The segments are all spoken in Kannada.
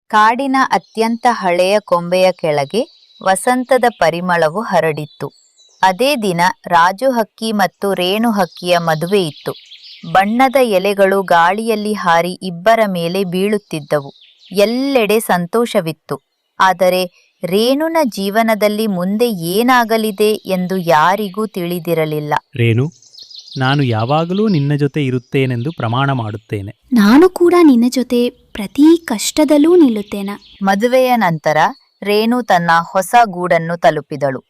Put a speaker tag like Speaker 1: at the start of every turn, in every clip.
Speaker 1: ಕಾಡಿನ ಅತ್ಯಂತ ಹಳೆಯ ಕೊಂಬೆಯ ಕೆಳಗೆ ವಸಂತದ ಪರಿಮಳವು ಹರಡಿತ್ತು. ಅದೇ ದಿನ ರಾಜು ಹಕ್ಕಿ ಮತ್ತು ರೇಣು ಹಕ್ಕಿಯ ಮದುವೆ ಇತ್ತು. ಬಣ್ಣದ ಎಲೆಗಳು ಗಾಳಿಯಲ್ಲಿ ಹಾರಿ ಇಬ್ಬರ ಮೇಲೆ ಬೀಳುತ್ತಿದ್ದವು. ಎಲ್ಲೆಡೆ ಸಂತೋಷವಿತ್ತು. ಆದರೆ ರೇಣುನ ಜೀವನದಲ್ಲಿ ಮುಂದೆ ಏನಾಗಲಿದೆ ಎಂದು ಯಾರಿಗೂ ತಿಳಿದಿರಲಿಲ್ಲ.
Speaker 2: ರೇಣು, ನಾನು ಯಾವಾಗಲೂ ನಿನ್ನ ಜೊತೆ ಇರುತ್ತೇನೆಂದು ಪ್ರಮಾಣ ಮಾಡುತ್ತೇನೆ.
Speaker 3: ನಾನು ಕೂಡ ನಿನ್ನ ಜೊತೆ ಪ್ರತಿ ಕಷ್ಟದಲ್ಲೂ ನಿಲ್ಲುತ್ತೇನೆ.
Speaker 1: ಮದುವೆಯ ನಂತರ ರೇಣು ತನ್ನ ಹೊಸ ಗೂಡನ್ನು ತಲುಪಿದಳು.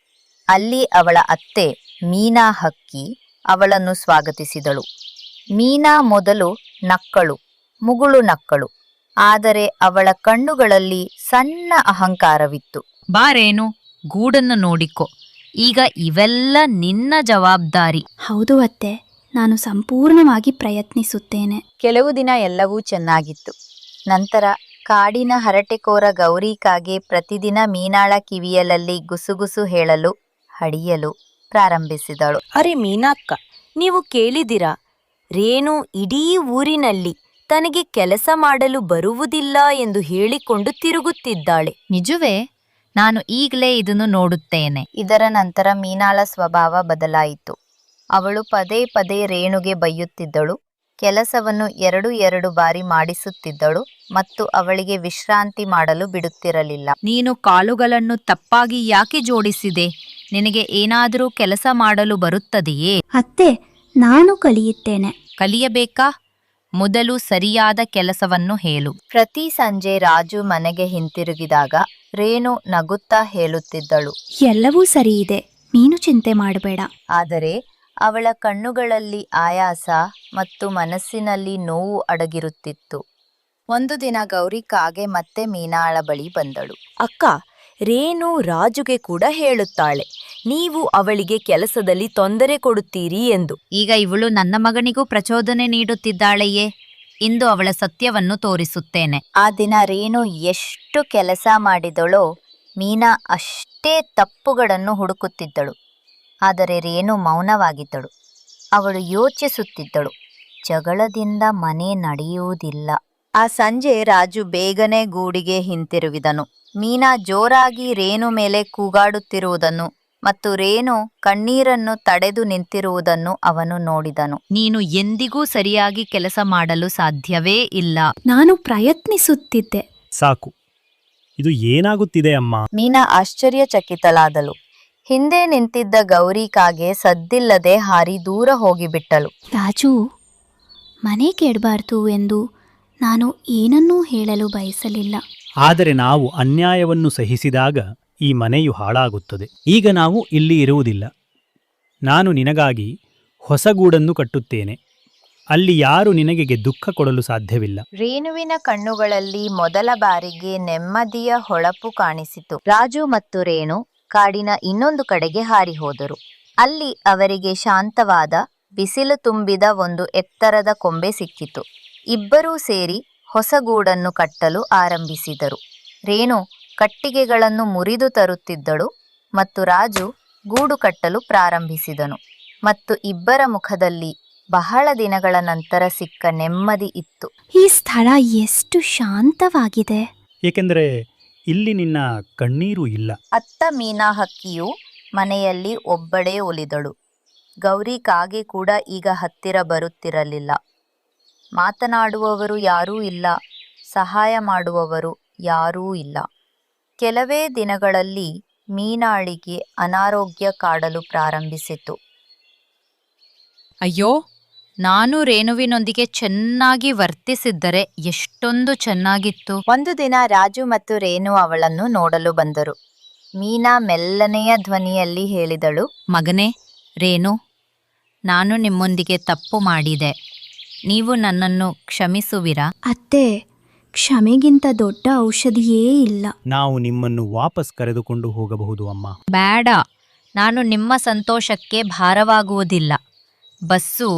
Speaker 1: ಅಲ್ಲಿ ಅವಳ ಅತ್ತೆ ಮೀನಾ ಹಕ್ಕಿ ಅವಳನ್ನು ಸ್ವಾಗತಿಸಿದಳು. ಮೀನಾ ಮೊದಲು ನಕ್ಕಳು, ಮುಗುಳು ನಕ್ಕಳು. ಆದರೆ ಅವಳ ಕಣ್ಣುಗಳಲ್ಲಿ ಸಣ್ಣ ಅಹಂಕಾರವಿತ್ತು.
Speaker 4: ಬಾ ರೇಣು, ಗೂಡನ್ನು ನೋಡಿಕೊ. ಈಗ ಇವೆಲ್ಲ ನಿನ್ನ ಜವಾಬ್ದಾರಿ.
Speaker 3: ಹೌದು ಅತ್ತೆ, ನಾನು ಸಂಪೂರ್ಣವಾಗಿ ಪ್ರಯತ್ನಿಸುತ್ತೇನೆ.
Speaker 1: ಕೆಲವು ದಿನ ಎಲ್ಲವೂ ಚೆನ್ನಾಗಿತ್ತು. ನಂತರ ಕಾಡಿನ ಹರಟೆಕೋರ ಗೌರಿ ಕಾಗೆ ಪ್ರತಿದಿನ ಮೀನಾಳ ಕಿವಿಯಲಲ್ಲಿ ಗುಸುಗುಸು ಹೇಳಲು ಹಡಿಯಲು ಪ್ರಾರಂಭಿಸಿದಳು.
Speaker 5: ಅರೆ ಮೀನಾಕ್ಕ, ನೀವು ಕೇಳಿದಿರಾ? ರೇಣು ಇಡೀ ಊರಿನಲ್ಲಿ ತನಗೆ ಕೆಲಸ ಮಾಡಲು ಬರುವುದಿಲ್ಲ ಎಂದು ಹೇಳಿಕೊಂಡು ತಿರುಗುತ್ತಿದ್ದಾಳೆ.
Speaker 4: ನಿಜವೇ? ನಾನು ಈಗಲೇ ಇದನ್ನು ನೋಡುತ್ತೇನೆ.
Speaker 1: ಇದರ ನಂತರ ಮೀನಾಳ ಸ್ವಭಾವ ಬದಲಾಯಿತು. ಅವಳು ಪದೇ ಪದೇ ರೇಣುಗೆ ಬೈಯುತ್ತಿದ್ದಳು. ಕೆಲಸವನ್ನು ಎರಡು ಬಾರಿ ಮಾಡಿಸುತ್ತಿದ್ದಳು ಮತ್ತು ಅವಳಿಗೆ ವಿಶ್ರಾಂತಿ ಮಾಡಲು ಬಿಡುತ್ತಿರಲಿಲ್ಲ.
Speaker 4: ನೀನು ಕಾಲುಗಳನ್ನು ತಪ್ಪಾಗಿ ಯಾಕೆ ಜೋಡಿಸಿದೆ? ನಿನಗೆ ಏನಾದರೂ ಕೆಲಸ ಮಾಡಲು ಬರುತ್ತದೆಯೇ?
Speaker 3: ಅತ್ತೆ, ನಾನು ಕಲಿಯುತ್ತೇನೆ.
Speaker 4: ಕಲಿಯಬೇಕಾ? ಮೊದಲು ಸರಿಯಾದ ಕೆಲಸವನ್ನು ಹೇಳು.
Speaker 1: ಪ್ರತಿ ಸಂಜೆ ರಾಜು ಮನೆಗೆ ಹಿಂತಿರುಗಿದಾಗ ರೇಣು ನಗುತ್ತಾ ಹೇಳುತ್ತಿದ್ದಳು,
Speaker 3: ಎಲ್ಲವೂ ಸರಿ ಇದೆ, ನೀನು ಚಿಂತೆ ಮಾಡಬೇಡ.
Speaker 1: ಆದರೆ ಅವಳ ಕಣ್ಣುಗಳಲ್ಲಿ ಆಯಾಸ ಮತ್ತು ಮನಸ್ಸಿನಲ್ಲಿ ನೋವು ಅಡಗಿರುತ್ತಿತ್ತು. ಒಂದು ದಿನ ಗೌರಿ ಕಾಗೆ ಮತ್ತೆ ಮೀನಾಳ ಬಳಿ ಬಂದಳು.
Speaker 5: ಅಕ್ಕ, ರೇಣು ರಾಜುಗೆ ಕೂಡ ಹೇಳುತ್ತಾಳೆ, ನೀವು ಅವಳಿಗೆ ಕೆಲಸದಲ್ಲಿ ತೊಂದರೆ ಕೊಡುತ್ತೀರಿ ಎಂದು.
Speaker 4: ಈಗ ಇವಳು ನನ್ನ ಮಗನಿಗೂ ಪ್ರಚೋದನೆ ನೀಡುತ್ತಿದ್ದಾಳೆಯೇ? ಇಂದು ಅವಳ ಸತ್ಯವನ್ನು ತೋರಿಸುತ್ತೇನೆ.
Speaker 1: ಆ ದಿನ ರೇಣು ಎಷ್ಟು ಕೆಲಸ ಮಾಡಿದಳೋ ಮೀನಾ ಅಷ್ಟೇ ತಪ್ಪುಗಳನ್ನು ಹುಡುಕುತ್ತಿದ್ದಳು. ಆದರೆ ರೇಣು ಮೌನವಾಗಿದ್ದಳು. ಅವಳು ಯೋಚಿಸುತ್ತಿದ್ದಳು, ಜಗಳದಿಂದ ಮನೆ ನಡೆಯುವುದಿಲ್ಲ. ಆ ಸಂಜೆ ರಾಜು ಬೇಗನೆ ಗೂಡಿಗೆ ಹಿಂತಿರುಗಿದನು. ಮೀನಾ ಜೋರಾಗಿ ರೇಣು ಮೇಲೆ ಕೂಗಾಡುತ್ತಿರುವುದನ್ನು ಮತ್ತು ರೇಣು ಕಣ್ಣೀರನ್ನು ತಡೆದು ನಿಂತಿರುವುದನ್ನು ಅವನು ನೋಡಿದನು.
Speaker 4: ನೀನು ಎಂದಿಗೂ ಸರಿಯಾಗಿ ಕೆಲಸ ಮಾಡಲು ಸಾಧ್ಯವೇ ಇಲ್ಲ.
Speaker 3: ನಾನು ಪ್ರಯತ್ನಿಸುತ್ತಿದ್ದೆ.
Speaker 2: ಸಾಕು, ಇದು ಏನಾಗುತ್ತಿದೆ ಅಮ್ಮ?
Speaker 1: ಮೀನಾ ಆಶ್ಚರ್ಯಚಕಿತಳಾದಳು. ಹಿಂದೆ ನಿಂತಿದ್ದ ಗೌರಿ ಕಾಗೆ ಸದ್ದಿಲ್ಲದೆ ಹಾರಿ ದೂರ ಹೋಗಿಬಿಟ್ಟಳು.
Speaker 3: ರಾಜು, ಮನೆ ಕೆಡಬಾರ್ದು ಎಂದು ನಾನು ಏನನ್ನೂ ಹೇಳಲು ಬಯಸಲಿಲ್ಲ.
Speaker 2: ಆದರೆ ನಾವು ಅನ್ಯಾಯವನ್ನು ಸಹಿಸಿದಾಗ ಈ ಮನೆಯು ಹಾಳಾಗುತ್ತದೆ. ಈಗ ನಾವು ಇಲ್ಲಿ ಇರುವುದಿಲ್ಲ. ನಾನು ನಿನಗಾಗಿ ಹೊಸ ಗೂಡನ್ನು ಕಟ್ಟುತ್ತೇನೆ. ಅಲ್ಲಿ ಯಾರು ನಿನಗೆ ದುಃಖ ಕೊಡಲು ಸಾಧ್ಯವಿಲ್ಲ.
Speaker 1: ರೇಣುವಿನ ಕಣ್ಣುಗಳಲ್ಲಿ ಮೊದಲ ಬಾರಿಗೆ ನೆಮ್ಮದಿಯ ಹೊಳಪು ಕಾಣಿಸಿತು. ರಾಜು ಮತ್ತು ರೇಣು ಕಾಡಿನ ಇನ್ನೊಂದು ಕಡೆಗೆ ಹಾರಿ ಹೋದರು. ಅಲ್ಲಿ ಅವರಿಗೆ ಶಾಂತವಾದ, ಬಿಸಿಲು ತುಂಬಿದ ಒಂದು ಎತ್ತರದ ಕೊಂಬೆ ಸಿಕ್ಕಿತು. ಇಬ್ಬರೂ ಸೇರಿ ಹೊಸ ಗೂಡನ್ನು ಕಟ್ಟಲು ಆರಂಭಿಸಿದರು. ರೇಣು ಕಟ್ಟಿಗೆಗಳನ್ನು ಮುರಿದು ತರುತ್ತಿದ್ದಳು ಮತ್ತು ರಾಜು ಗೂಡು ಕಟ್ಟಲು ಪ್ರಾರಂಭಿಸಿದನು. ಮತ್ತು ಇಬ್ಬರ ಮುಖದಲ್ಲಿ ಬಹಳ ದಿನಗಳ ನಂತರ ಸಿಕ್ಕ ನೆಮ್ಮದಿ ಇತ್ತು.
Speaker 3: ಈ ಸ್ಥಳ ಎಷ್ಟು ಶಾಂತವಾಗಿದೆ.
Speaker 2: ಏಕೆಂದರೆ ಇಲ್ಲಿ ನಿನ್ನ ಕಣ್ಣೀರು ಇಲ್ಲ.
Speaker 1: ಅತ್ತ ಮೀನಾ ಹಕ್ಕಿಯು ಮನೆಯಲ್ಲಿ ಒಬ್ಬಳೇ ಉಳಿದಳು. ಗೌರಿ ಕಾಗೆ ಕೂಡ ಈಗ ಹತ್ತಿರ ಬರುತ್ತಿರಲಿಲ್ಲ. ಮಾತನಾಡುವವರು ಯಾರೂ ಇಲ್ಲ, ಸಹಾಯ ಮಾಡುವವರು ಯಾರೂ ಇಲ್ಲ. ಕೆಲವೇ ದಿನಗಳಲ್ಲಿ ಮೀನಾಳಿಗೆ ಅನಾರೋಗ್ಯ ಕಾಡಲು ಪ್ರಾರಂಭಿಸಿತು.
Speaker 4: ಅಯ್ಯೋ, ನಾನು ರೇಣುವಿನೊಂದಿಗೆ ಚೆನ್ನಾಗಿ ವರ್ತಿಸಿದ್ದರೆ ಎಷ್ಟೊಂದು ಚೆನ್ನಾಗಿತ್ತು.
Speaker 1: ಒಂದು ದಿನ ರಾಜು ಮತ್ತು ರೇಣು ಅವಳನ್ನು ನೋಡಲು ಬಂದರು. ಮೀನಾ ಮೆಲ್ಲನೆಯ ಧ್ವನಿಯಲ್ಲಿ ಹೇಳಿದಳು,
Speaker 4: ಮಗನೇ ರೇಣು, ನಾನು ನಿಮ್ಮೊಂದಿಗೆ ತಪ್ಪು ಮಾಡಿದೆ. ನೀವು ನನ್ನನ್ನು ಕ್ಷಮಿಸುವಿರಾ?
Speaker 3: ಅತ್ತೆ, ಕ್ಷಮೆಗಿಂತ ದೊಡ್ಡ ಔಷಧಿಯೇ ಇಲ್ಲ.
Speaker 2: ನಾವು ನಿಮ್ಮನ್ನು ವಾಪಸ್ ಕರೆದುಕೊಂಡು ಹೋಗಬಹುದು ಅಮ್ಮ.
Speaker 4: ಬೇಡ, ನಾನು ನಿಮ್ಮ ಸಂತೋಷಕ್ಕೆ ಭಾರವಾಗುವುದಿಲ್ಲ. ಬಸ್ಸು,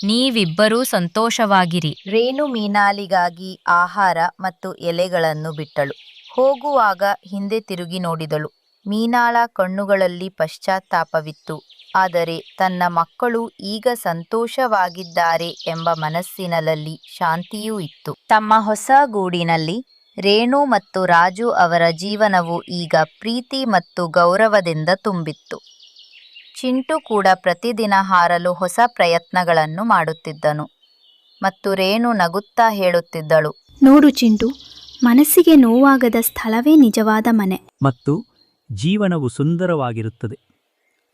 Speaker 4: ನೀವಿಬ್ಬರೂ ಸಂತೋಷವಾಗಿರಿ.
Speaker 1: ರೇಣು ಮೀನಾಲಿಗಾಗಿ ಆಹಾರ ಮತ್ತು ಎಲೆಗಳನ್ನು ಬಿಟ್ಟಳು. ಹೋಗುವಾಗ ಹಿಂದೆ ತಿರುಗಿ ನೋಡಿದಳು. ಮೀನಾಳ ಕಣ್ಣುಗಳಲ್ಲಿ ಪಶ್ಚಾತ್ತಾಪವಿತ್ತು. ಆದರೆ ತನ್ನ ಮಕ್ಕಳು ಈಗ ಸಂತೋಷವಾಗಿದ್ದಾರೆ ಎಂಬ ಮನಸ್ಸಿನಲ್ಲಿ ಶಾಂತಿಯೂ ಇತ್ತು. ತಮ್ಮ ಹೊಸ ಗೂಡಿನಲ್ಲಿ ರೇಣು ಮತ್ತು ರಾಜು ಅವರ ಜೀವನವು ಈಗ ಪ್ರೀತಿ ಮತ್ತು ಗೌರವದಿಂದ ತುಂಬಿತ್ತು. ಚಿಂಟು ಕೂಡ ಪ್ರತಿದಿನ ಹಾರಲು ಹೊಸ ಪ್ರಯತ್ನಗಳನ್ನು ಮಾಡುತ್ತಿದ್ದನು ಮತ್ತು ರೇಣು ನಗುತ್ತಾ ಹೇಳುತ್ತಿದ್ದಳು,
Speaker 3: ನೋಡು ಚಿಂಟು, ಮನಸ್ಸಿಗೆ ನೋವಾಗದ ಸ್ಥಳವೇ ನಿಜವಾದ ಮನೆ.
Speaker 2: ಮತ್ತು ಜೀವನವು ಸುಂದರವಾಗಿರುತ್ತದೆ.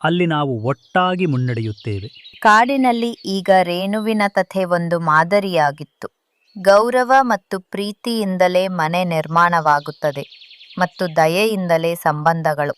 Speaker 2: ಅಲ್ಲಿ ನಾವು ಒಟ್ಟಾಗಿ ಮುನ್ನಡೆಯುತ್ತೇವೆ.
Speaker 1: ಕಾಡಿನಲ್ಲಿ ಈಗ ರೇಣುವಿನ ಕಥೆ ಒಂದು ಮಾದರಿಯಾಗಿತ್ತು. ಗೌರವ ಮತ್ತು ಪ್ರೀತಿಯಿಂದಲೇ ಮನೆ ನಿರ್ಮಾಣವಾಗುತ್ತದೆ ಮತ್ತು ದಯೆಯಿಂದಲೇ ಸಂಬಂಧಗಳು.